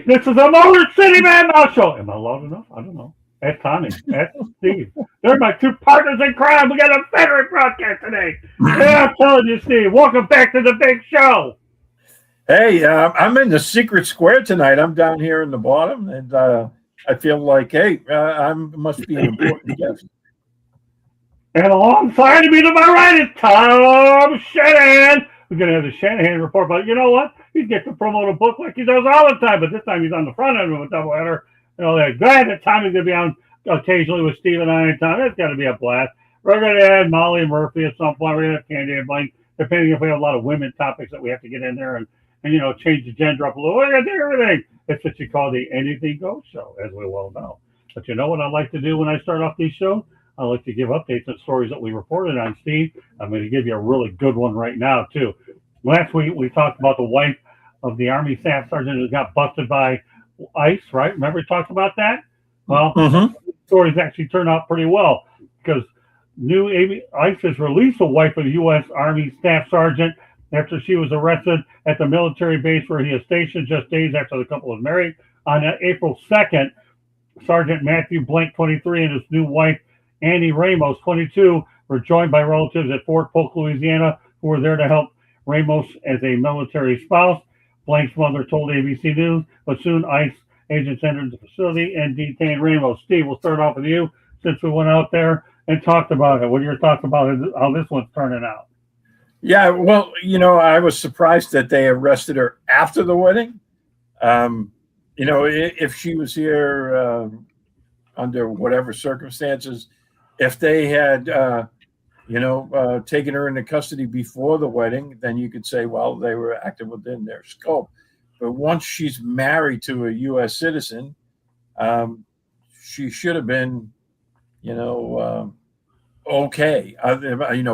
This is a Motor City Man Mouse Show. Am I loud enough? I don't know. That's Tommy. That's Steve. They're my two partners in crime. We got a veteran broadcast today. Yeah, I'm telling you, Steve. Welcome back to the big show. Hey, I'm in the secret square tonight. I'm down here in the bottom, and I feel like, hey, I must be an important guest. And alongside me to my right is Tom Shanahan. We're going to have the Shanahan report, but you know what? He gets to promote a book like he does all the time, but this time he's on the front end of a doubleheader. You know, they're glad that Tommy's going to be on occasionally with Steve and I and Tom. It's got to be a blast. We're going to add Molly Murphy at some point. We're going to have Candy and Blaine, depending if we have a lot of women topics that we have to get in there and you know, change the gender up a little. We're going to do everything. It's what you call the Anything Goes show, as we well know. But you know what I like to do when I start off these shows? I like to give updates on stories that we reported on, Steve. I'm going to give you a really good one right now, too. Last week, we talked about the wife of the Army Staff Sergeant who got busted by ICE, right? Remember we talked about that? Well, the stories actually turned out pretty well because ICE has released the wife of the U.S. Army Staff Sergeant after she was arrested at the military base where he is stationed just days after the couple was married. On April 2nd, Sergeant Matthew Blank, 23, and his new wife, Annie Ramos, 22, were joined by relatives at Fort Polk, Louisiana, who were there to help Ramos as a military spouse. Blank's mother told ABC News, but soon ICE agents entered the facility and detained Ramos. Steve, we'll start off with you since we went out there and talked about it. What are your thoughts about how this one's turning out? Yeah, well, you know, I was surprised that they arrested her after the wedding. You know, if she was here under whatever circumstances, if they had, taken her into custody before the wedding, then you could say, well, they were acting within their scope. But once she's married to a U.S. citizen, she should have been, okay.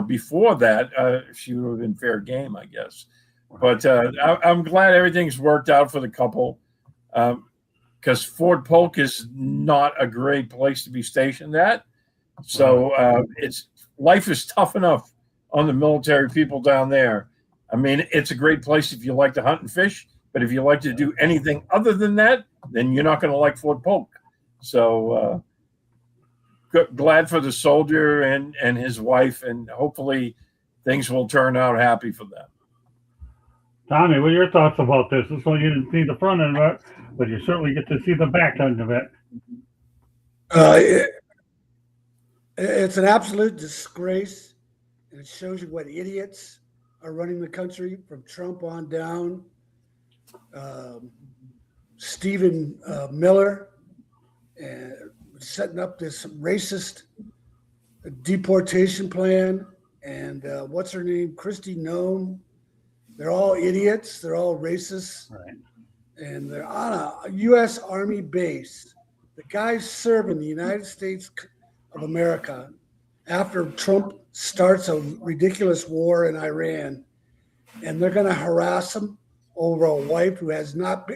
Before that, she would have been fair game, I guess. But I'm glad everything's worked out for the couple because Fort Polk is not a great place to be stationed at. So life is tough enough on the military people down there. I mean, it's a great place if you like to hunt and fish, but if you like to do anything other than that, then you're not going to like Fort Polk. So glad for the soldier and his wife, and hopefully things will turn out happy for them. Tommy, what are your thoughts about this? This one you didn't see the front end of it, but you certainly get to see the back end of it. It's an absolute disgrace, and it shows you what idiots are running the country from Trump on down. Stephen Miller setting up this racist deportation plan, and what's her name, Kristi Noem. They're all idiots. They're all racists, right? And they're on a U.S. Army base. The guy's serving the United States of America after Trump starts a ridiculous war in Iran, and they're going to harass him over a wife who has not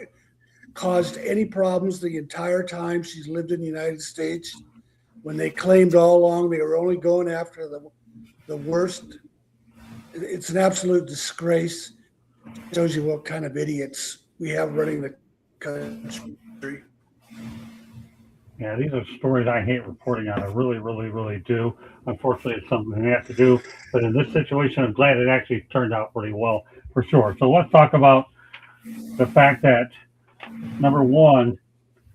caused any problems the entire time she's lived in the United States, when they claimed all along they were only going after the worst. It's an absolute disgrace. It shows you what kind of idiots we have running the country. Yeah, these are stories I hate reporting on. I really, really, really do. Unfortunately, it's something they have to do. But in this situation, I'm glad it actually turned out pretty well, for sure. So let's talk about the fact that, number one,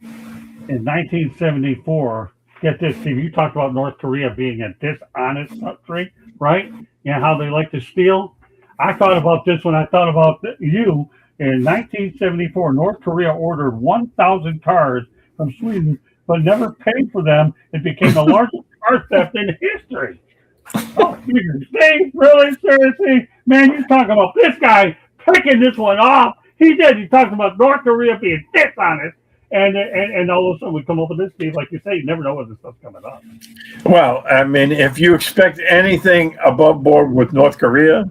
in 1974, get this, Steve, you talked about North Korea being a dishonest country, right? Yeah, how they like to steal. I thought about this when I thought about you. In 1974, North Korea ordered 1,000 cars from Sweden, but never paid for them. It became the largest car theft in history. Oh, Steve, really? Seriously? Man, you talk about this guy picking this one off. He did. He talks about North Korea being dishonest. And all of a sudden we come up with this, Steve, like you say, you never know when this stuff's coming up. Well, I mean, if you expect anything above board with North Korea,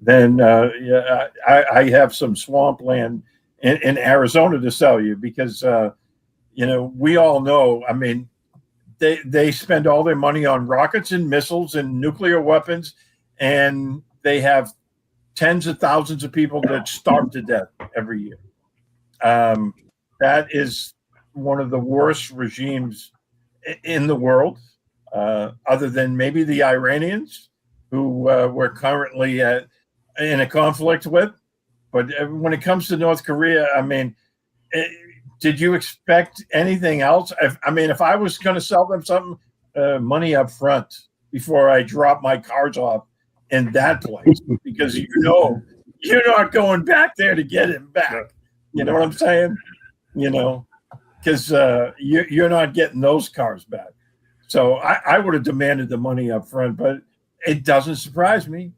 then I have some swampland in Arizona to sell you because, we all know, I mean, they spend all their money on rockets and missiles and nuclear weapons, and they have tens of thousands of people that starve to death every year. that is one of the worst regimes in the world, other than maybe the Iranians, who we're currently in a conflict with. But when it comes to North Korea, I mean, did you expect anything else? If I was going to sell them something, money up front before I drop my cars off in that place, because you're not going back there to get it back. You know what I'm saying? Because you're not getting those cars back. So I would have demanded the money up front, but it doesn't surprise me.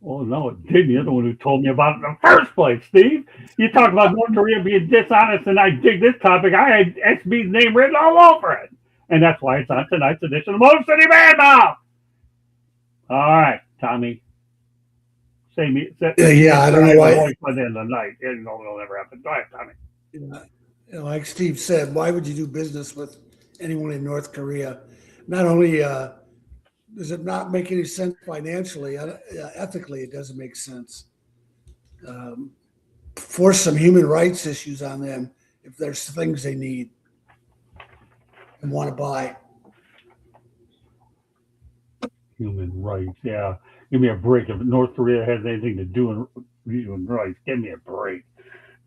Well, no, it didn't. You're the one who told me about it in the first place, Steve. You talk about North Korea being dishonest, and I dig this topic. I had SB's name written all over it. And that's why it's on tonight's edition of Motor City Madmouth. All right, Tommy. I don't know why. By the end of the night, it'll never happen. Go ahead, Tommy. Like Steve said, why would you do business with anyone in North Korea? Not only does it not make any sense financially, ethically, it doesn't make sense. Force some human rights issues on them if there's things they need and want to buy. Human rights, yeah. Give me a break. If North Korea has anything to do with human rights, give me a break.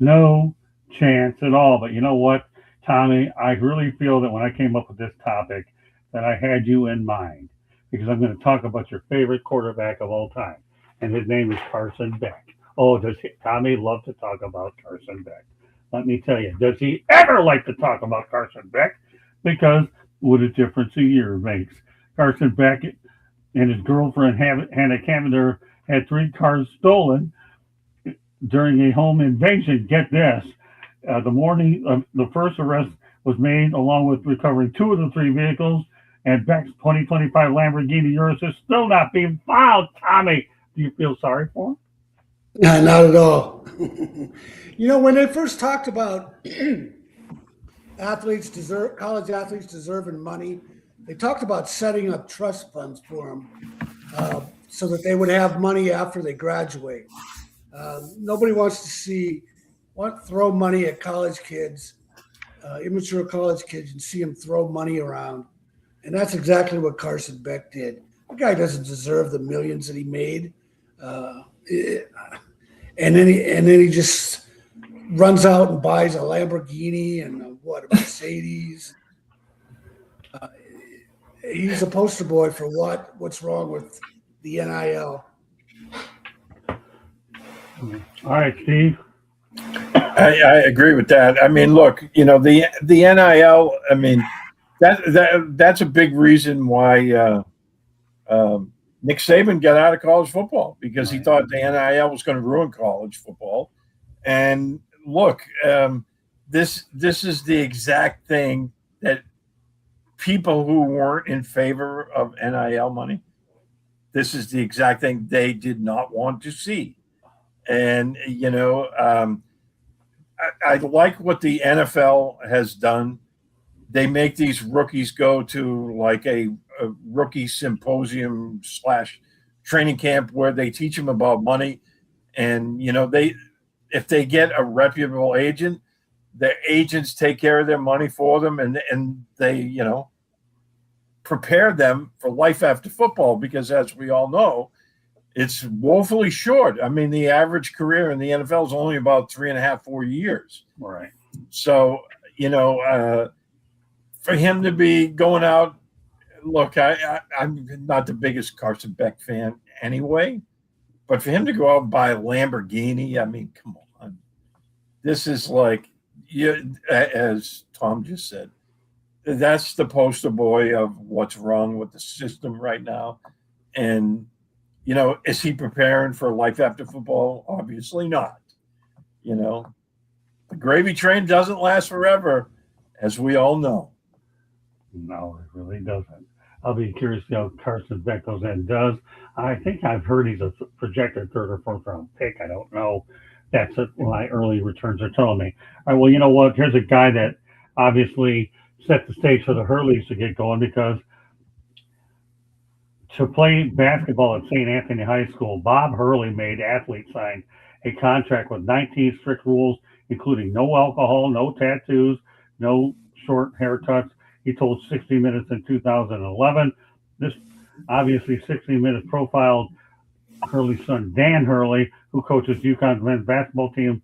No chance at all. But you know what, Tommy? I really feel that when I came up with this topic, that I had you in mind, because I'm going to talk about your favorite quarterback of all time, and his name is Carson Beck. Oh, does Tommy love to talk about Carson Beck? Let me tell you, does he ever like to talk about Carson Beck? Because what a difference a year makes. Carson Beck and his girlfriend, Hannah Cavender, had 3 cars stolen during a home invasion. Get this. The morning of the first arrest was made, along with recovering 2 of the 3 vehicles, and Beck's 2025 Lamborghini Urus is still not being found. Tommy, do you feel sorry for him? Not at all. When they first talked about college athletes deserving money, they talked about setting up trust funds for them so that they would have money after they graduate. Nobody wants to throw money at college kids, immature college kids, and see them throw money around. And that's exactly what Carson Beck did. The guy doesn't deserve the millions that he made. And then he just runs out and buys a Lamborghini and a Mercedes. He's a poster boy for what's wrong with the NIL. All right, Steve. I agree with that. I mean, look, the NIL. I mean, that's a big reason why Nick Saban got out of college football, because he thought the NIL was going to ruin college football. And look, this is the exact thing that people who weren't in favor of NIL money, this is the exact thing they did not want to see. And, I like what the NFL has done. They make these rookies go to like a rookie symposium / training camp where they teach them about money. And, if they get a reputable agent, the agents take care of their money for them, and they, prepare them for life after football, because as we all know, it's woefully short. I mean, the average career in the NFL is only about 3.5, 4 years. Right. So, for him to be going out, look, I'm not the biggest Carson Beck fan anyway, but for him to go out and buy a Lamborghini, I mean, come on. This is like, as Tom just said, that's the poster boy of what's wrong with the system right now. And, is he preparing for life after football? Obviously not. The gravy train doesn't last forever, as we all know. No, it really doesn't. I'll be curious to see how Carson Beck goes in and does. I think I've heard he's a projected 3rd or 4th round pick. I don't know. That's what my early returns are telling me. All right, well, you know what? Here's a guy that obviously set the stage for the Hurleys to get going, because to play basketball at St. Anthony High School, Bob Hurley made athletes sign a contract with 19 strict rules including no alcohol, no tattoos, no short haircuts. He told 60 Minutes in 2011. This obviously 60 Minutes profiled Hurley's son, Dan Hurley, who coaches UConn's men's basketball team.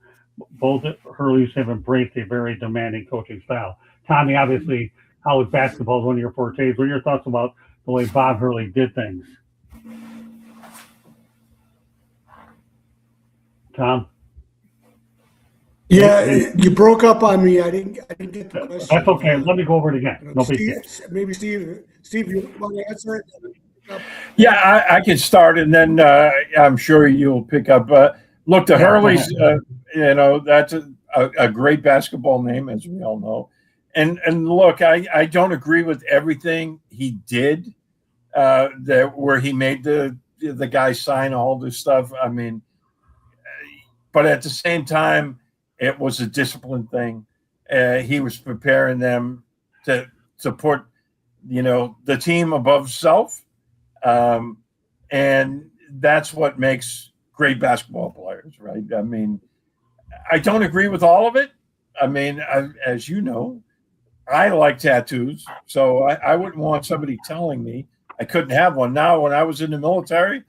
Both Hurleys have embraced a very demanding coaching style. Tommy, obviously, college basketball is one of your fortes. What are your thoughts about the way Bob Hurley did things? Tom? Yeah, you broke up on me. I didn't get the question. That's okay. Let me go over it again. No big deal. Maybe Steve, you want to answer it? Yeah, I can start, and then I'm sure you'll pick up. Look, the Hurleys, that's a great basketball name, as we all know. And look, I don't agree with everything he did, where he made the guy sign all this stuff. I mean, but at the same time, it was a discipline thing. He was preparing them to put, the team above self. And that's what makes great basketball players, right? I mean, I don't agree with all of it. I mean, as you know, I like tattoos, so I wouldn't want somebody telling me I couldn't have one. Now, when I was in the military,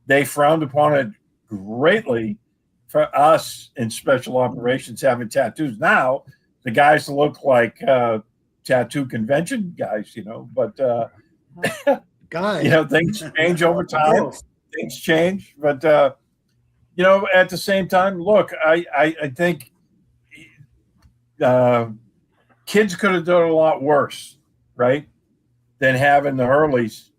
they frowned upon it greatly for us in special operations having tattoos. Now, the guys look like tattoo convention guys, but things change over time. Things change, but at the same time, look, I think kids could have done a lot worse, right, than having the Hurleys,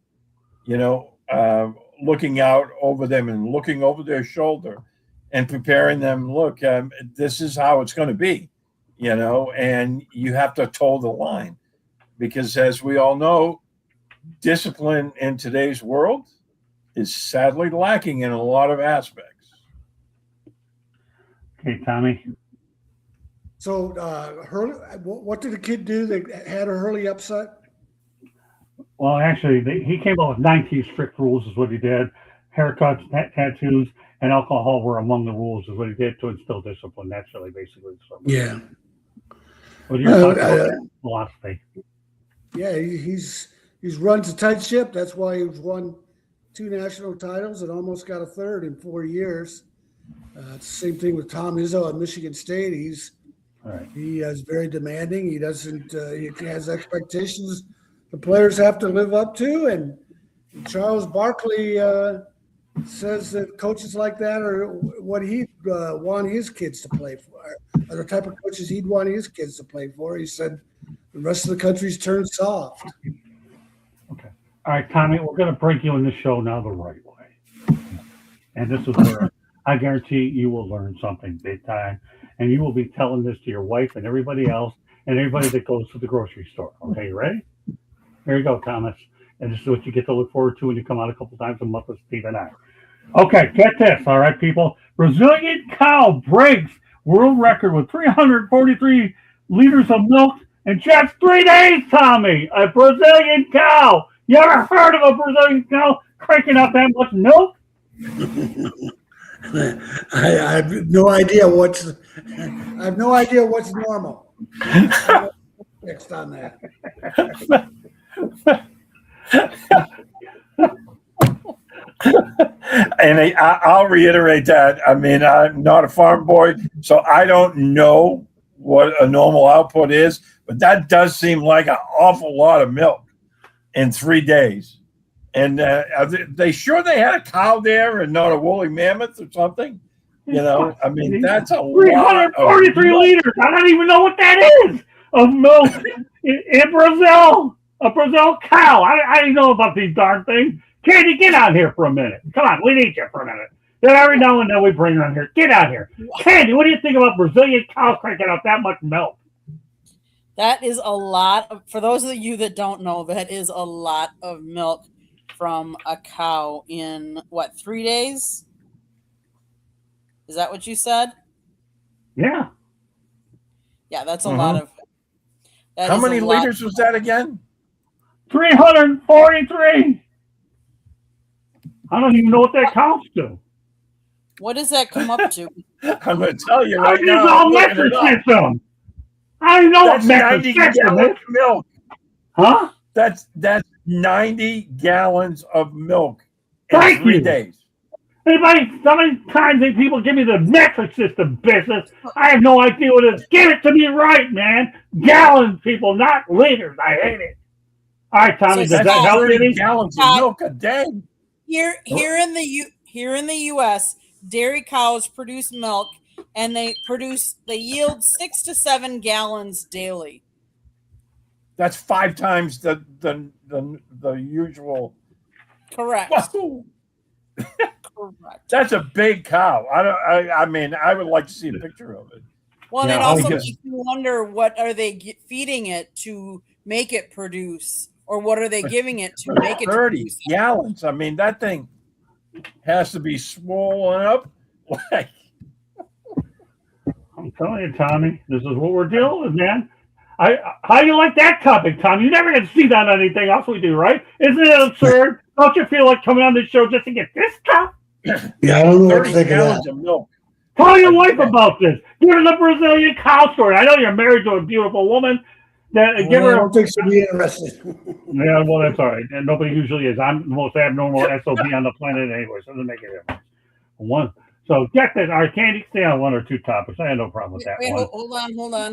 looking out over them and looking over their shoulder and preparing them. Look, this is how it's going to be, and you have to toe the line because, as we all know, discipline in today's world is sadly lacking in a lot of aspects. Okay, Tommy. So, Hurley, what did the kid do that had a Hurley upset? Well, actually, he came up with 19 strict rules is what he did. Haircuts, tattoos, and alcohol were among the rules is what he did to instill discipline. That's really basically something. Yeah. What are your thoughts about that philosophy? Yeah, he's runs a tight ship. That's why he's won 2 national titles and almost got a third in 4 years. It's the same thing with Tom Izzo at Michigan State. He is very demanding. He doesn't. He has expectations the players have to live up to. And Charles Barkley says that coaches like that are what he'd want his kids to play for, are the type of coaches he'd want his kids to play for. He said the rest of the country's turned soft. Okay. All right, Tommy, we're going to break you in the show now the right way. And this is where I guarantee you will learn something big time. And you will be telling this to your wife and everybody else and everybody that goes to the grocery store. Okay, you ready? Here you go, Thomas. And this is what you get to look forward to when you come out a couple times a month with Steve and I. Okay, get this, all right, people. Brazilian cow breaks world record with 343 liters of milk in just 3 days, Tommy. A Brazilian cow. You ever heard of a Brazilian cow cranking out that much milk? I have no idea what's normal. Next on that. And I'll reiterate that. I mean, I'm not a farm boy, so I don't know what a normal output is, but that does seem like an awful lot of milk in 3 days. And are they sure they had a cow there and not a woolly mammoth or something? I mean, that's a 343 liters. I don't even know what that is of milk in Brazil. A Brazil cow. I didn't know about these darn things. Candy, get out here for a minute. Come on, we need you for a minute. Then every now and then we bring her on here. Get out here. Candy, what do you think about Brazilian cows cranking out that much milk? That is a lot. For those of you that don't know, that is a lot of milk from a cow in, 3 days? Is that what you said? Yeah. Yeah, that's a lot of. How many liters was that again? 343. I don't even know what that counts to. What does that come up to? I'm going to tell you I right use now. all I'm looking metric it up. system. I know That's what metric 90 system gallons is. of milk. Huh? That's 90 gallons of milk in Thank 3 you. days. How many times do people give me the metric system business? I have no idea what it is. Give it to me right, man. Gallons, people, not liters. I hate it. All right, Tommy, So, does That's that help 30 any? gallons of Scott, milk a day. here in the U.S., dairy cows produce milk, and they yield 6 to 7 gallons daily. That's 5 times the usual. Correct. Whoa. Correct. That's a big cow. I mean, I would like to see a picture of it. Well, and Yeah, it I also guess- makes you wonder, what are they feeding it to make it produce, or what are they giving it to make it 30 produce? gallons. I mean, that thing has to be swollen up. Like, I'm telling you, Tommy, this is what we're dealing with, man. How do you like that topic, Tom? You never get to see that on anything else we do, right? Isn't it absurd? Don't you feel like coming on this show just to get this stuff? Yeah, I don't know what 30 to think of that. gallons of milk. Tell your wife about this. Give her the Brazilian cow story. I know you're married to a beautiful woman. Give I her. don't think she'd be interested. Yeah, well, that's all right. And nobody usually is. I'm the most abnormal SOB on the planet anyway, so it doesn't make a difference. One. So get this. All right, Candy, stay on one or two topics. I had no problem with that Wait, one.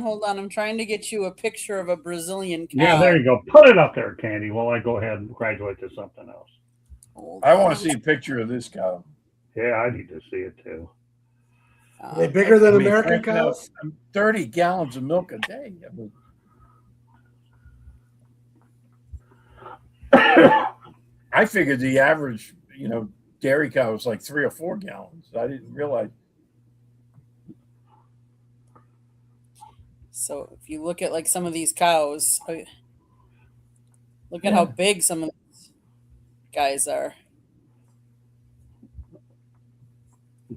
hold on. I'm trying to get you a picture of a Brazilian cow. Yeah, there you go. Put it up there, Candy, while I go ahead and graduate to something else. I want to see a picture of this cow. Yeah, I need to see it too. Are they bigger than I mean, American cranking out cows? 30 gallons of milk a day. I mean, I figured the average, dairy cow was like 3 or 4 gallons. I didn't realize. So if you look at like some of these cows, look at how big some of these guys are.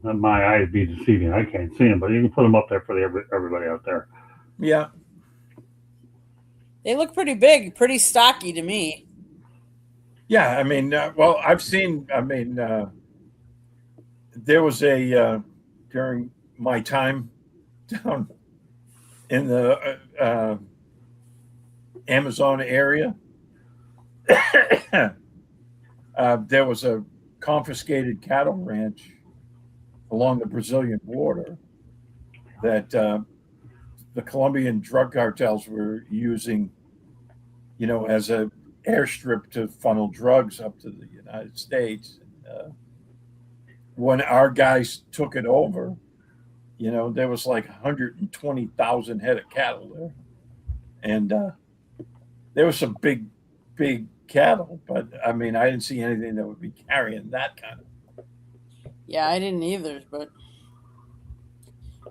My eyes be deceiving. I can't see them, but you can put them up there for everybody out there. Yeah. They look pretty big, pretty stocky to me. Yeah. I mean, well, I've seen, there was during my time down in the Amazon area, there was a confiscated cattle ranch along the Brazilian border that the Colombian drug cartels were using, as a airstrip to funnel drugs up to the United States. When our guys took it over, there was like 120,000 head of cattle there. And there was some big cattle, but I mean, I didn't see anything that would be carrying that kind of. Yeah, I didn't either, but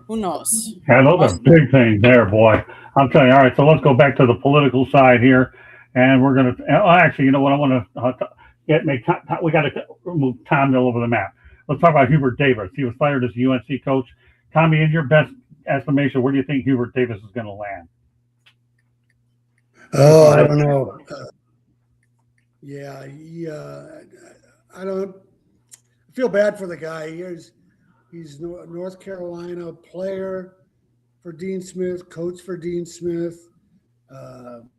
who knows? Yeah, those are big things there, boy. I'm telling you. All right, so let's go back to the political side here, and we're gonna. Actually, you know what? I want to we got to move Tom all over the map. Let's talk about Hubert Davis. He was fired as a UNC coach. Tommy, in your best estimation, where do you think Hubert Davis is going to land? Oh, I don't know. I don't feel bad for the guy. He's North Carolina player for Dean Smith, coach for Dean Smith.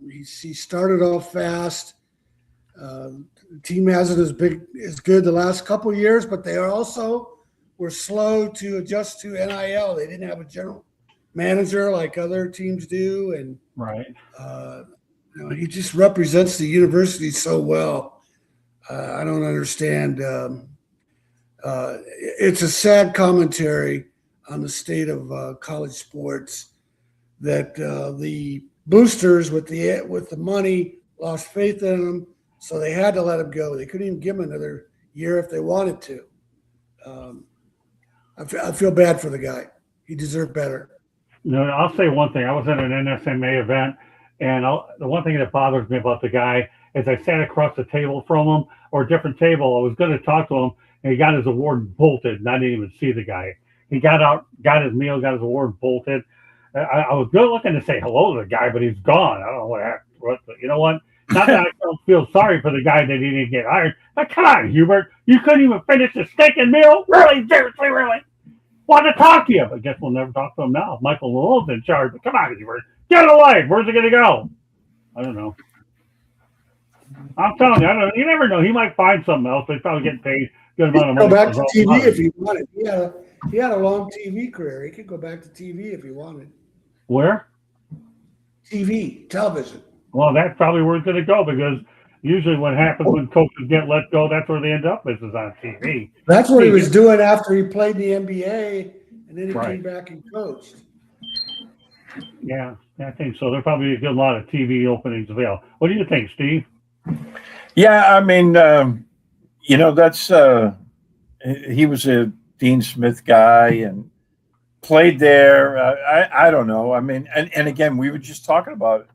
He started off fast. The team hasn't as good the last couple of years, but they were slow to adjust to NIL. They didn't have a general manager like other teams do, and right. He just represents the university so well. I don't understand. It's a sad commentary on the state of college sports that the boosters with the money lost faith in them, so they had to let him go. They couldn't even give him another year if they wanted to. I feel bad for the guy. He deserved better. I'll say one thing. I was at an NSMA event, and the one thing that bothers me about the guy is I sat across the table from him, or a different table. I was going to talk to him, and he got his award and bolted, and I didn't even see the guy. He got out, got his meal, got his award and bolted. I was good looking to say hello to the guy, but he's gone. I don't know what happened. But you know what? Not that I don't feel sorry for the guy that he didn't get hired. But come on, Hubert. You couldn't even finish the steak and meal? Really? Seriously, really? Want to talk to you, but guess we'll never talk to him now. Michael Lowell's in charge. But come on, Hubert. Get alive. Where's it going to go? I don't know. I'm telling you, I don't know. You never know. He might find something else, but he's probably getting paid a good amount of money. Go back to TV if he wanted. He had a long TV career. He could go back to TV if he wanted. Where? Television. Well, that's probably where it's going to go because usually what happens when coaches get let go, that's where they end up is on TV. That's what he was doing after he played in the NBA, and then he came back and coached. Yeah, I think so. There's probably a good lot of TV openings available. What do you think, Steve? Yeah, I mean, that's he was a Dean Smith guy and played there. I don't know. I mean, and again, we were just talking about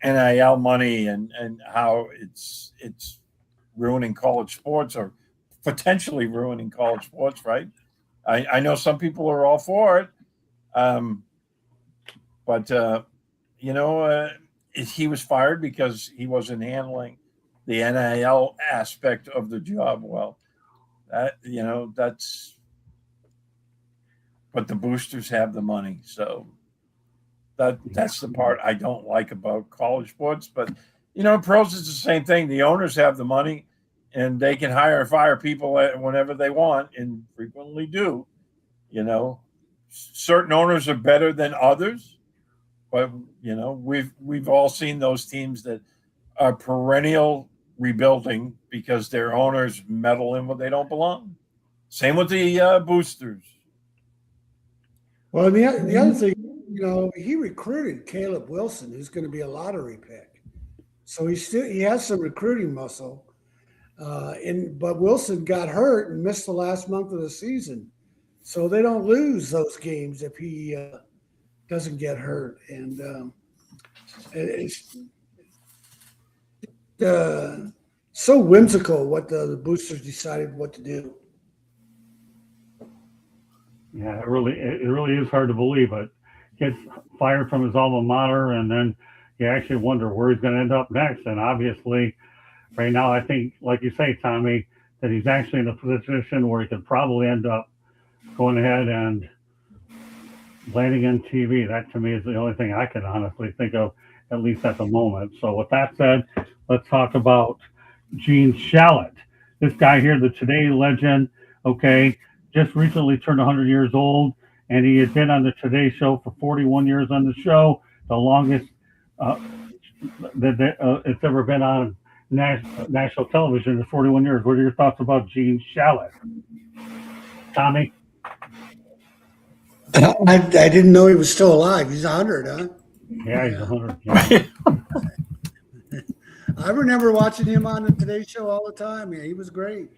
NIL money and how it's ruining college sports or potentially ruining college sports, right? I know some people are all for it, but he was fired because he wasn't handling the NIL aspect of the job well. That's. But the boosters have the money, so that's the part I don't like about college sports. But pros is the same thing. The owners have the money, and they can hire and fire people whenever they want, and frequently do. Certain owners are better than others, but we've all seen those teams that are perennial rebuilding because their owners meddle in what they don't belong. Same with the boosters. Well, the other thing, he recruited Caleb Wilson, who's going to be a lottery pick. So he has some recruiting muscle. But Wilson got hurt and missed the last month of the season. So they don't lose those games if he doesn't get hurt. And it's so whimsical what the boosters decided what to do. Yeah, it really is hard to believe. But gets fired from his alma mater, and then you actually wonder where he's going to end up next. And obviously, right now, I think, like you say, Tommy, that he's actually in a position where he could probably end up going ahead and landing on TV. That, to me, is the only thing I can honestly think of, at least at the moment. So with that said, let's talk about Gene Shalit. This guy here, the Today legend, just recently turned 100 years old, and he had been on the Today Show for 41 years on the show, the longest that it's ever been on national television is 41 years. What are your thoughts about Gene Shalit? Tommy? I didn't know he was still alive. He's 100, huh? Yeah, he's 100. Yeah. I remember watching him on the Today Show all the time. Yeah, he was great.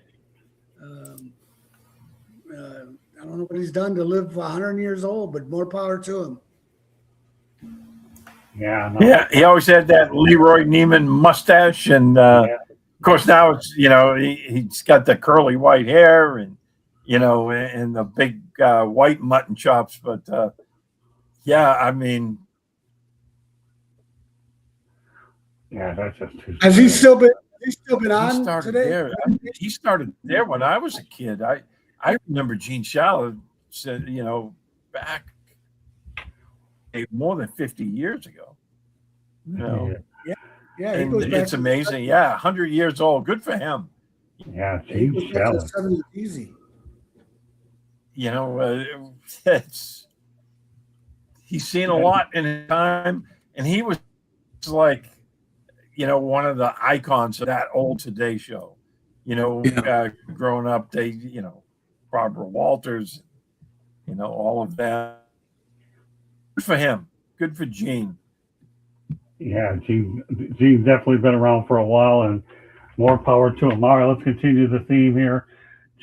I don't know what he's done to live 100 years old, but more power to him. Yeah. Yeah, he always had that Leroy Neiman mustache, and of course now it's he's got the curly white hair and and the big white mutton chops. But I mean, that's just too. Has he still been on today? There. He started there when I was a kid. I remember Gene Shalit said, back more than 50 years ago. Yeah. And it's amazing. 100 years old. Good for him. Yeah, Gene Shalit. Easy. He's seen a lot in his time, and he was like, one of the icons of that old Today Show. Growing up, they, Barbara Walters, all of that. Good for him. Good for Gene. Yeah, Gene's definitely been around for a while, and more power to him. All right, let's continue the theme here.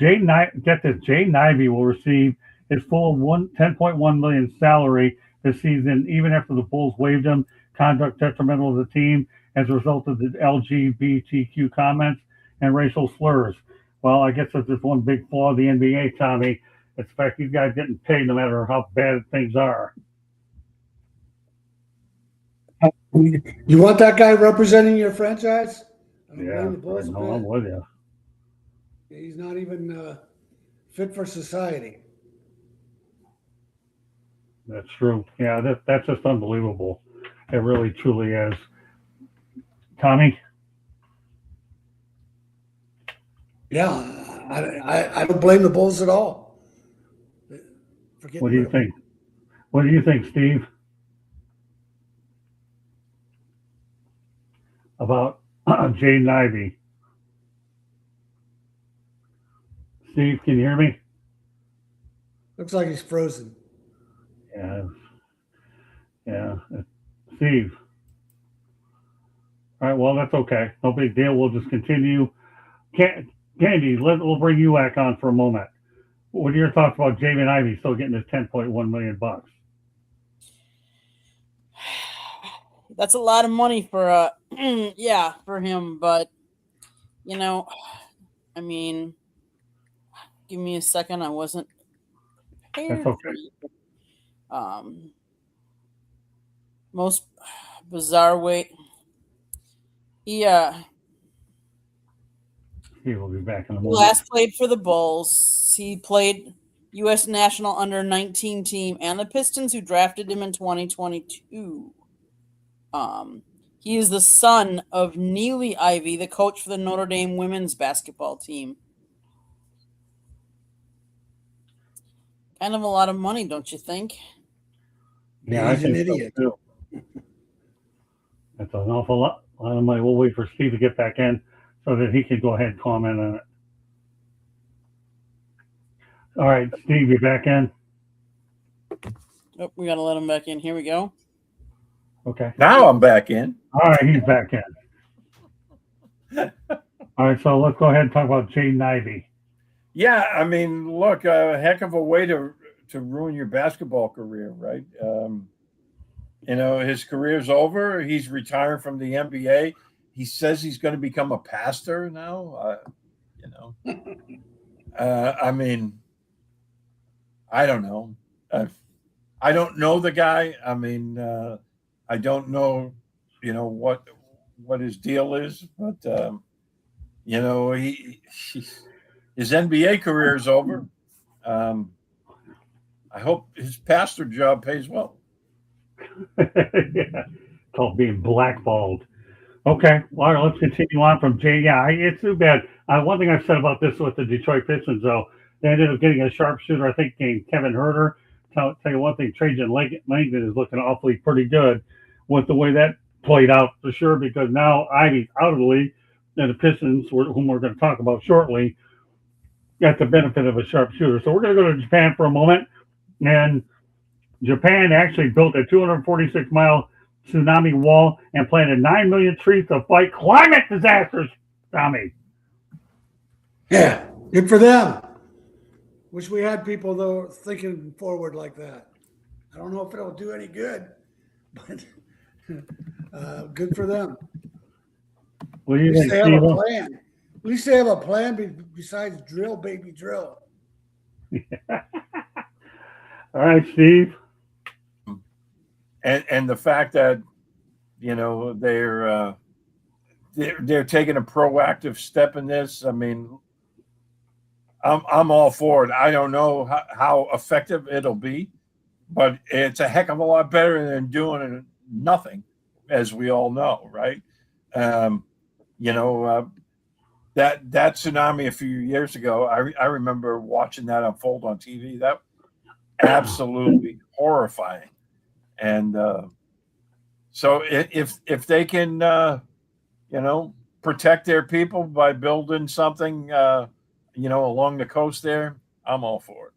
Jaden Ivey will receive his full $10.1 million salary this season, even after the Bulls waived him. Conduct detrimental to the team as a result of the LGBTQ comments and racial slurs. Well, I guess that's just one big flaw of the NBA, Tommy. It's the fact these guys getting paid no matter how bad things are. You want that guy representing your franchise? I don't Yeah, blame the Bulls a no, I'm bit. with you. He's not even fit for society. That's true. Yeah, that's just unbelievable. It really, truly is. Tommy? Yeah, I don't blame the Bulls at all. For getting What do you rid of him. think? What do you think, Steve? About Jaden Ivey? Steve, can you hear me? Looks like he's frozen. Yeah. Yeah. Steve. All right, well, that's okay. No big deal. We'll just continue. Candy, we'll bring you back on for a moment. What are your thoughts about Jaden Ivey still getting his $10.1 million? That's a lot of money for for him, but I mean, give me a second. I wasn't That's prepared for okay. you. Most bizarre way. Yeah, He will be back in a he moment. last played for the Bulls. He played U.S. national under 19 team and the Pistons, who drafted him in 2022. He is the son of Neely Ivey, the coach for the Notre Dame women's basketball team. Kind of a lot of money, don't you think? Yeah, I He's an think so idiot. too. That's an awful lot of money. We'll wait for Steve to get back in so that he can go ahead and comment on it. All right, Steve, you're back in. Oh, we got to let him back in. Here we go. Okay. Now I'm back in. All right, he's back in. All right, so let's go ahead and talk about Jaden Ivey. Yeah, I mean, look, a heck of a way to ruin your basketball career, right? His career's over. He's retiring from the NBA. He says he's going to become a pastor now. I mean, I don't know. I don't know the guy. I mean, I don't know, what his deal is, but his NBA career is over. I hope his pastor job pays well. Yeah, called being blackballed. Okay, all right, let's continue on from Jay. Yeah, it's too bad. One thing I've said about this with the Detroit Pistons, though, they ended up getting a sharpshooter, I think, named Kevin Herter. Tell you one thing, Trajan Langdon is looking awfully pretty good with the way that played out for sure, because now Ivey's out of the league, and the Pistons, whom we're going to talk about shortly, got the benefit of a sharpshooter. So we're going to go to Japan for a moment, and Japan actually built a 246-mile tsunami wall and planted 9 million trees to fight climate disasters. Tommy. Yeah, good for them. Wish we had people, though, thinking forward like that. I don't know if it'll do any good, but good for them. What do you think, They have Steve? a plan. At least they have a plan besides drill, baby, drill. All right, Steve. And the fact that they're taking a proactive step in this. I mean, I'm all for it. I don't know how effective it'll be, but it's a heck of a lot better than doing nothing, as we all know, right? That tsunami a few years ago, I remember watching that unfold on TV. That absolutely horrifying. And so if they can, protect their people by building something, along the coast there, I'm all for it.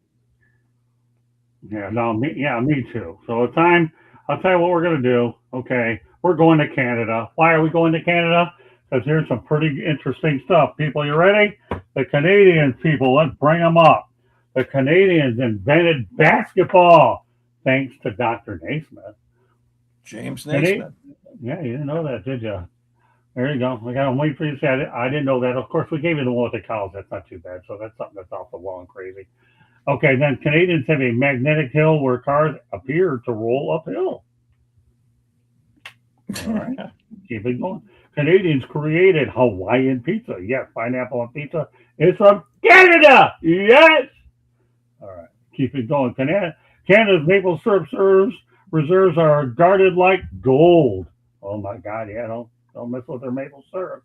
Yeah, no, me too. So it's time. I'll tell you what we're going to do. Okay, we're going to Canada. Why are we going to Canada? Because here's some pretty interesting stuff. People, you ready? The Canadians, people, let's bring them up. The Canadians invented basketball thanks to Dr. Naismith. James Naismith. Yeah, you didn't know that, did you? There you go. I got to wait for you to say I didn't know that. Of course, we gave you the one with the cows. That's not too bad. So that's something that's off the wall and crazy. Okay, then Canadians have a magnetic hill where cars appear to roll uphill. All right. Keep it going. Canadians created Hawaiian pizza. Yes, pineapple on pizza. It's from Canada. Yes. All right. Keep it going. Canada's maple syrup reserves are guarded like gold. Oh my God! Yeah, don't mess with their maple syrup.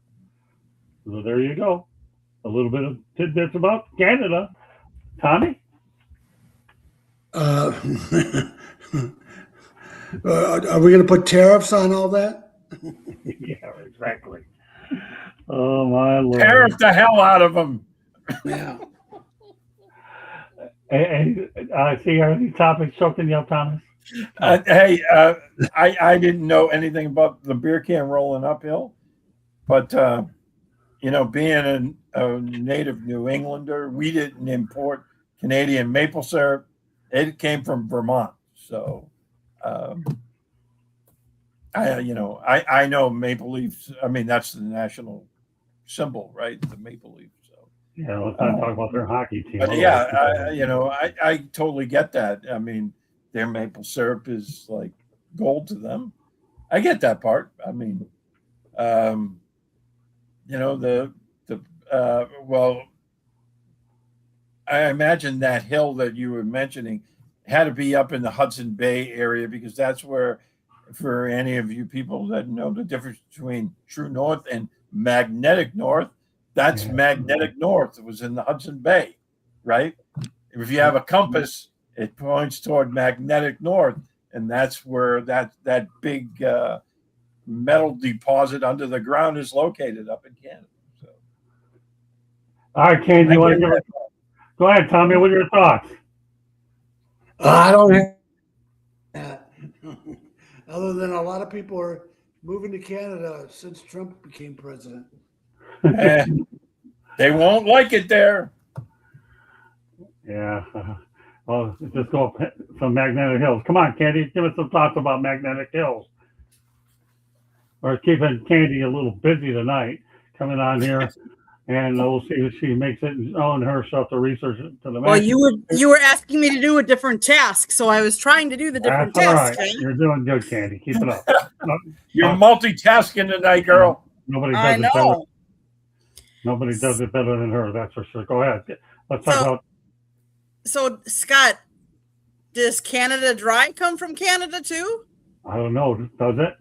So there you go. A little bit of tidbits about Canada. Tommy? Are we going to put tariffs on all that? Yeah, exactly. Oh my Lord! Tariff the hell out of them. Yeah. Hey, I see. Are these topics choking you up, Thomas? Hey, I didn't know anything about the beer can rolling uphill, but being a native New Englander, we didn't import Canadian maple syrup. It came from Vermont, so I know maple leaves. I mean, that's the national symbol, right? The maple leaf. So Yeah, let's not talk about their hockey team. but yeah, I totally get that. I mean, their maple syrup is like gold to them. I get that part. I mean, well, I imagine that hill that you were mentioning had to be up in the Hudson Bay area because that's where, for any of you people that know the difference between true north and magnetic north, that's magnetic north. It was in the Hudson Bay, right? If you have a compass, it points toward magnetic north, and that's where that big metal deposit under the ground is located up in Canada. So, all right, Ken, you want to give it? Go ahead, Tommy. What are your thoughts? I don't have that. Other than a lot of people are moving to Canada since Trump became president. They won't like it there. Yeah. Well, just go up some magnetic hills. Come on, Candy. Give us some thoughts about magnetic hills. We're keeping Candy a little busy tonight, coming on here, and we'll see if she makes it on herself to research it to the Well, you were asking me to do a different task, so I was trying to do the different That's all task. right. You're doing good, Candy. Keep it up. You're multitasking tonight, girl. Nobody does I it better. know. Nobody does it better than her. That's for sure. Go ahead. Let's talk about. So, Scott, does Canada Dry come from Canada too? I don't know. Does it?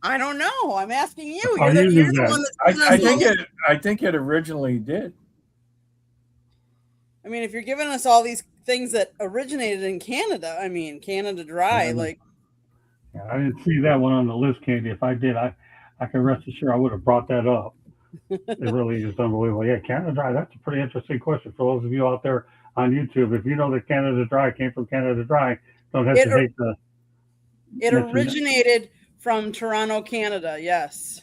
I don't know. I'm asking you. Oh, You're you knew the that. one that's I think it originally did. I mean, if you're giving us all these things that originated in Canada, I mean, Canada Dry, Yeah, I didn't see that one on the list, Candy. If I did, I can rest assured I would have brought that up. It really is unbelievable. Yeah, Canada Dry. That's a pretty interesting question for those of you out there on YouTube. If you know that Canada Dry came from Canada Dry, don't hesitate to. It originated from Toronto, Canada. Yes.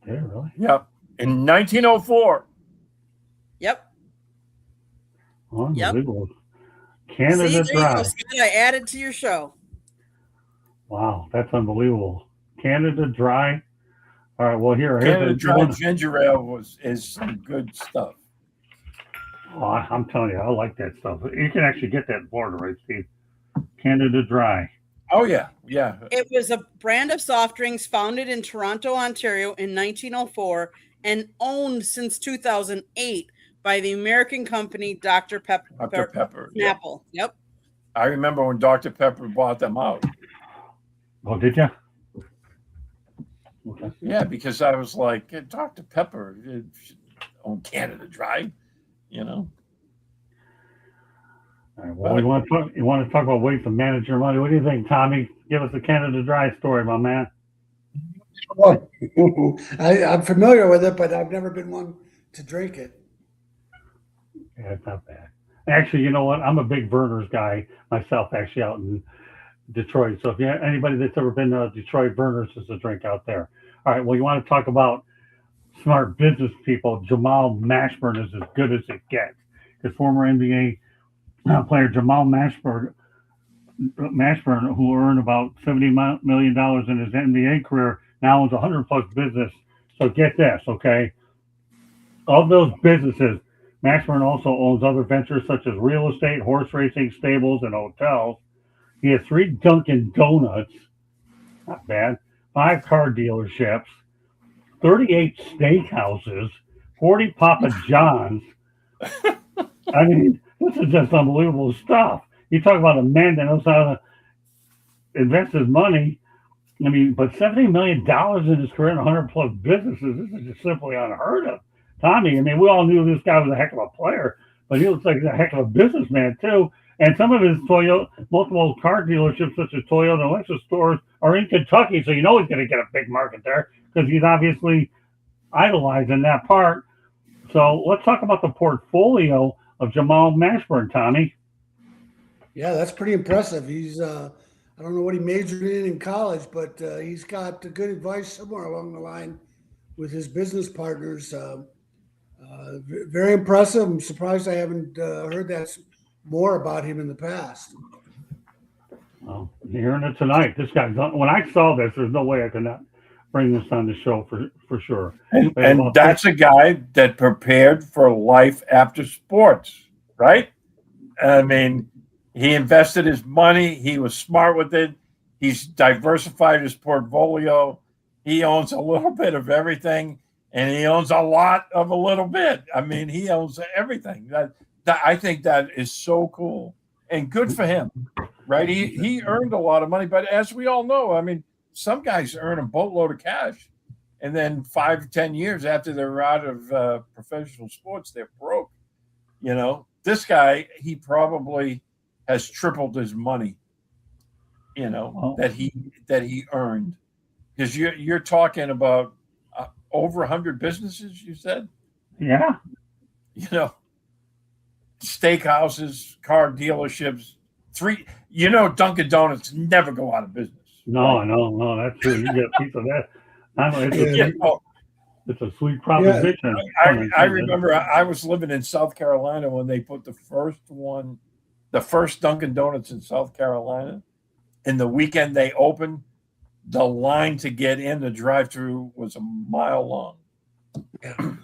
Yeah, really? Yep. In 1904. Yep. Unbelievable. Canada See, there Dry. you go, Scott. I added to your show. Wow, that's unbelievable. Canada Dry. All right, well, Canada Dry ginger ale is some good stuff. Oh, I'm telling you, I like that stuff. You can actually get that in Florida, right, Steve? Canada Dry. Oh, yeah. Yeah. It was a brand of soft drinks founded in Toronto, Ontario in 1904 and owned since 2008 by the American company Dr. Pepper. Dr. Pepper. Snapple. Yep. I remember when Dr. Pepper bought them out. Oh, did you? Okay. Yeah, because I was like, Dr. Pepper on Canada Dry, you know. All right, well, you want to talk about ways to manage your money. What do you think, Tommy? Give us a Canada Dry story, my man. Well, I'm familiar with it, but I've never been one to drink it. Yeah, it's not bad. Actually, you know what? I'm a big Verner's guy myself, actually, out in Detroit. So if you anybody that's ever been to Detroit, Verner's is a drink out there. All right, well, you want to talk about smart business people. Jamal Mashburn is as good as it gets. Because former NBA player Jamal Mashburn, who earned about $70 million in his NBA career, now owns 100-plus business. So get this, okay? Of those businesses, Mashburn also owns other ventures such as real estate, horse racing, stables, and hotels. He has 3 Dunkin' Donuts, not bad, 5 car dealerships, 38 steakhouses, 40 Papa John's. I mean, this is just unbelievable stuff. You talk about a man that knows how to invest his money. I mean, but $70 million in his career and 100 plus businesses, this is just simply unheard of. Tommy, I mean, we all knew this guy was a heck of a player, but he looks like a heck of a businessman, too. And some of his multiple car dealerships, such as Toyota and Lexus stores, are in Kentucky, so you know he's going to get a big market there because he's obviously idolized in that part. So let's talk about the portfolio of Jamal Mashburn, Tommy. Yeah, that's pretty impressive. He's I don't know what he majored in college, but he's got good advice somewhere along the line with his business partners. Very impressive. I'm surprised I haven't heard that more about him in the past. Well, you're hearing it tonight. This guy's when I saw this, there's no way I could not bring this on the show for sure. And that's a guy that prepared for life after sports, right? I mean, he invested his money. He was smart with it. He's diversified his portfolio. He owns a little bit of everything, and he owns a lot of a little bit. I mean, he owns everything. That I think that is so cool and good for him, right? He earned a lot of money, but as we all know, I mean, some guys earn a boatload of cash, and then 5 to 10 years after they're out of professional sports, they're broke. You know, this guy, he probably has tripled his money, you know, that he earned. Because you're talking about over 100 businesses, you said? Yeah. You know, steakhouses, car dealerships, Dunkin' Donuts never go out of business. No, that's true. You get a piece of that. It's a sweet proposition. Yeah. I remember I was living in South Carolina when they put the first Dunkin' Donuts in South Carolina. And the weekend they opened, the line to get in the drive-through was a mile long. Yeah.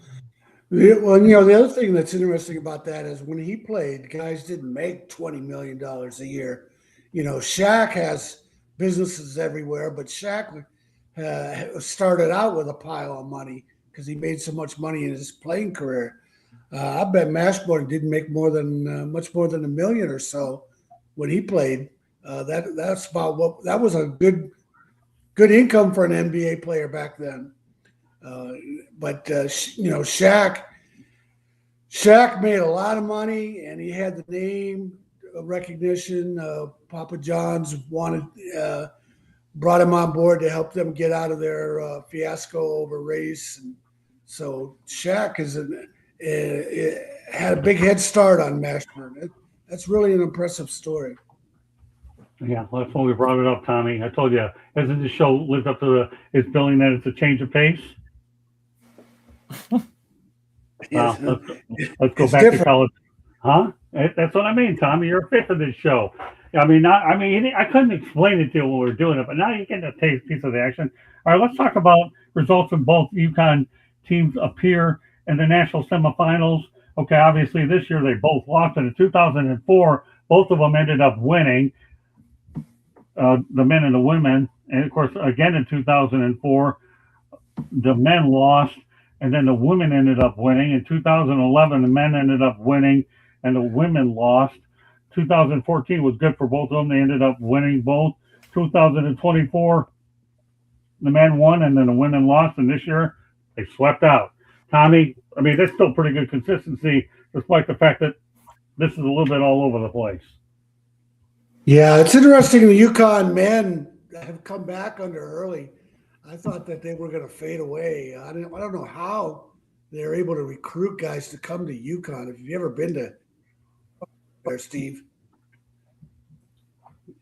Well, the other thing that's interesting about that is when he played, guys didn't make $20 million a year. Shaq has businesses everywhere, but Shaq started out with a pile of money because he made so much money in his playing career. I bet Mashburn didn't make much more than $1 million or so when he played. That's about that was a good income for an NBA player back then. But Shaq made a lot of money, and he had the name recognition. Papa John's brought him on board to help them get out of their fiasco over race. And so Shaq had a big head start on Mashburn. That's really an impressive story. Yeah, that's when we brought it up, Tommy. I told you, hasn't the show lived up to its billing that it's a change of pace? Yes. Let's go back to college. Huh? That's what I mean, Tommy. You're a fit for this show. I mean, I couldn't explain it to you when we were doing it, but now you get a piece of the action. All right, let's talk about results of both UConn teams appear in the national semifinals. Okay, obviously this year they both lost, and in 2004, both of them ended up winning, the men and the women. And of course, again in 2004, the men lost, and then the women ended up winning. In 2011, the men ended up winning, and the women lost. 2014 was good for both of them. They ended up winning both. 2024, the men won, and then the women lost, and this year they swept out. Tommy, I mean, that's still pretty good consistency, despite the fact that this is a little bit all over the place. Yeah, it's interesting. The UConn men have come back under early. I thought that they were going to fade away. I don't know how they're able to recruit guys to come to UConn. Have you ever been to there, Steve?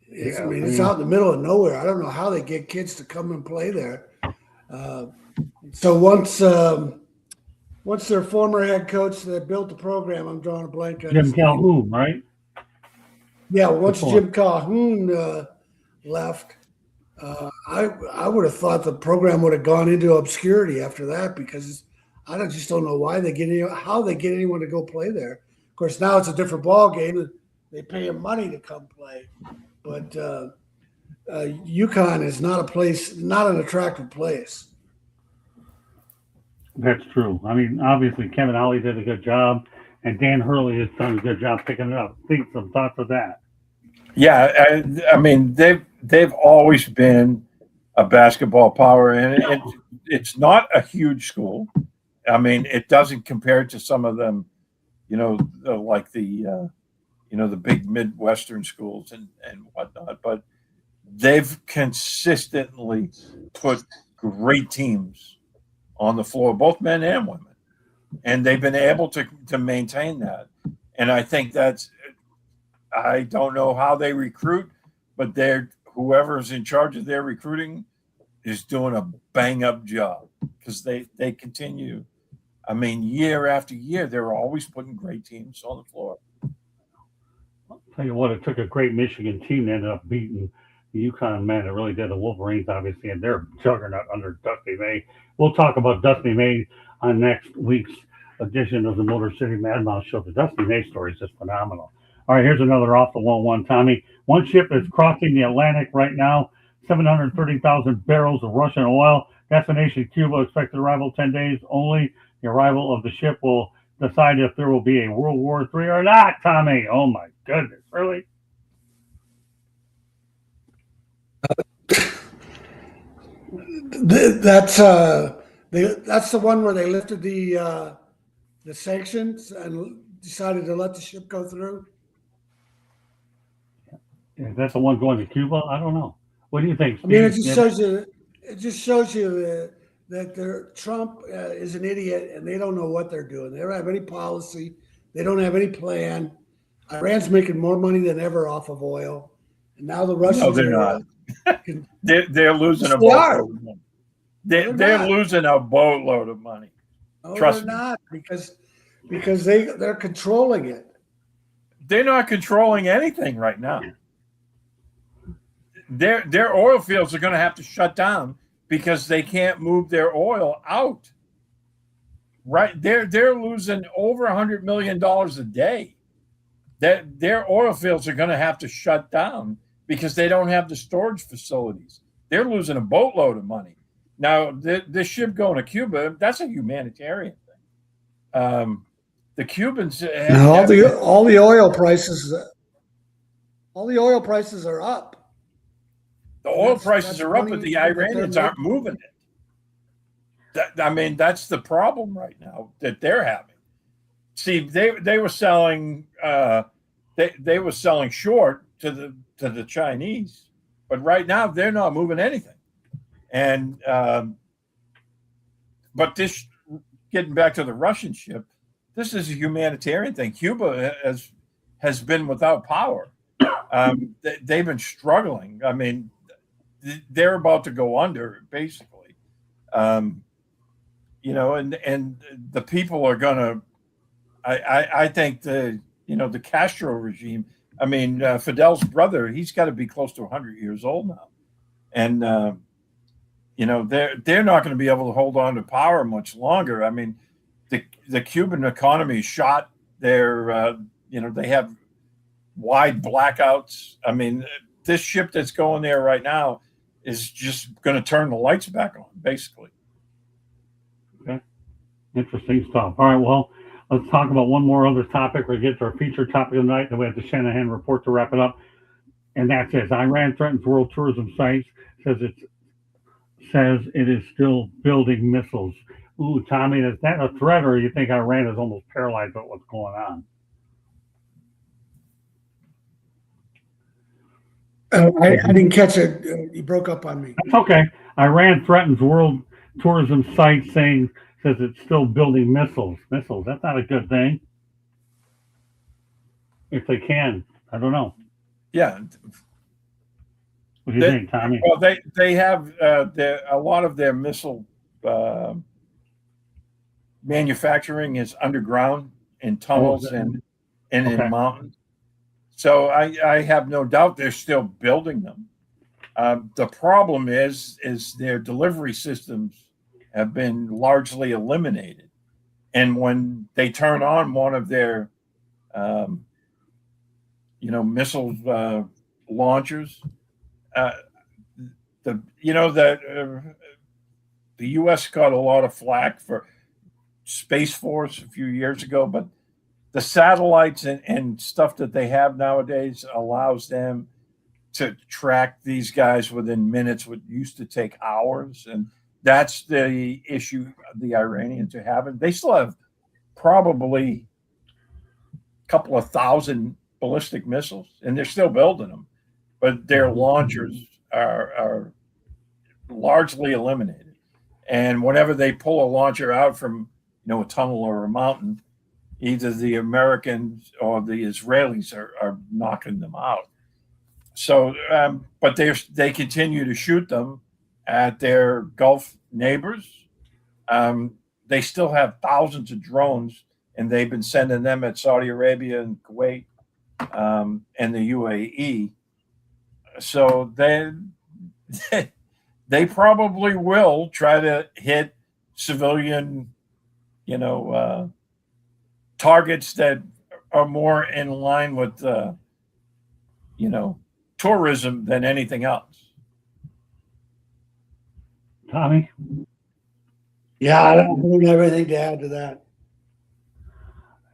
It's out in the middle of nowhere. I don't know how they get kids to come and play there. So once their former head coach that built the program, I'm drawing a blank on Jim Calhoun, right? Yeah, once Jim Calhoun left, I would have thought the program would have gone into obscurity after that, because I just don't know how they get anyone to go play there. Of course, now it's a different ball game. They pay them money to come play, but UConn is not an attractive place. That's true. I mean, obviously Kevin Ollie did a good job, and Dan Hurley has done a good job picking it up. Think some thoughts of that. Yeah, I mean they've always been a basketball power, and it's not a huge school. I mean, it doesn't compare to some of them, like the the big Midwestern schools and whatnot. But they've consistently put great teams on the floor, both men and women, and they've been able to maintain that. And I think I don't know how they recruit, but whoever's in charge of their recruiting is doing a bang up job because they continue. I mean, year after year, they're always putting great teams on the floor. I'll tell you what, it took a great Michigan team to end up beating the UConn men. It really did. The Wolverines, obviously, and they're juggernaut under Dusty May. We'll talk about Dusty May on next week's edition of the Motor City Madhouse Show. The Dusty May story is just phenomenal. All right, here's another off the wall one, Tommy. One ship is crossing the Atlantic right now, 730,000 barrels of Russian oil. Destination Cuba, expected arrival 10 days only. The arrival of the ship will decide if there will be a World War III or not, Tommy. Oh, my goodness. Really? That's the one where they lifted the sanctions and decided to let the ship go through. Is that the one going to Cuba? I don't know. What do you think, Steve? I mean, it just shows you that Trump is an idiot and they don't know what they're doing. They don't have any policy. They don't have any plan. Iran's making more money than ever off of oil, and now the Russians. No, they're not. They're losing a boatload of money. They're losing a boatload of money. No, Trust they're me. not because they're controlling it. They're not controlling anything right now. Their oil fields are going to have to shut down because they can't move their oil out. Right? They're losing over $100 million a day. Their oil fields are going to have to shut down because they don't have the storage facilities. They're losing a boatload of money. Now, this ship going to Cuba, that's a humanitarian thing. The Cubans all the oil prices are up. The oil prices are up, but the Iranians aren't moving it. I mean, that's the problem right now that they're having. See, they were selling they were selling short to the Chinese, but right now they're not moving anything. And but this, getting back to the Russian ship, this is a humanitarian thing. Cuba has been without power. They've been struggling. I mean, they're about to go under, basically. And the people are gonna. I think the Castro regime. I mean, Fidel's brother, he's got to be close to 100 years old now, and they're not going to be able to hold on to power much longer. I mean, the Cuban economy shot. They have wide blackouts. I mean, this ship that's going there right now is just going to turn the lights back on, basically. Okay. Interesting stuff. All right, well, let's talk about one more other topic. We'll get to our featured topic of the night, then we have the Shanahan report to wrap it up. And that's it. Iran threatens world tourism sites, says it is still building missiles. Ooh, Tommy, is that a threat, or you think Iran is almost paralyzed by what's going on? I didn't catch it. You broke up on me. That's okay. Iran threatens world tourism sites, says it's still building missiles. Missiles, that's not a good thing. If they can, I don't know. Yeah. What do you think, Tommy? Well, they have a lot of their missile manufacturing is underground in tunnels and in mountains. So I have no doubt they're still building them. The problem is their delivery systems have been largely eliminated. And when they turn on one of their, missile launchers, the U.S. got a lot of flack for Space Force a few years ago, but the satellites and stuff that they have nowadays allows them to track these guys within minutes, what used to take hours. And that's the issue the Iranians are having. They still have probably a couple of thousand ballistic missiles, and they're still building them, but their launchers are largely eliminated. And whenever they pull a launcher out from a tunnel or a mountain, either the Americans or the Israelis are knocking them out. So, but they continue to shoot them at their Gulf neighbors. They still have thousands of drones, and they've been sending them at Saudi Arabia and Kuwait and the UAE. So they probably will try to hit civilian, targets that are more in line with, tourism than anything else. Tommy? Yeah, I don't have anything to add to that.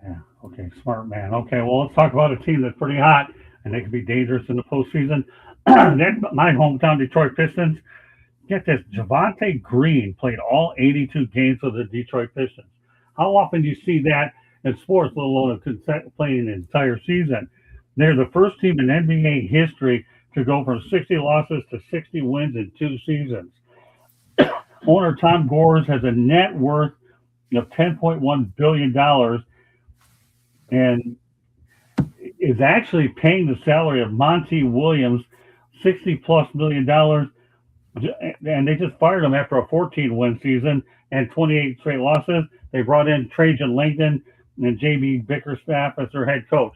Yeah, okay, smart man. Okay, well, let's talk about a team that's pretty hot, and they can be dangerous in the postseason. My hometown, Detroit Pistons. Get this, Javonte Green played all 82 games for the Detroit Pistons. How often do you see that in sports, let alone playing an entire season? They're the first team in NBA history to go from 60 losses to 60 wins in 2 seasons. Owner Tom Gores has a net worth of $10.1 billion and is actually paying the salary of Monty Williams $60+ million. And they just fired him after a 14-win season and 28 straight losses. They brought in Trajan Langdon and J.B. Bickerstaff as their head coach.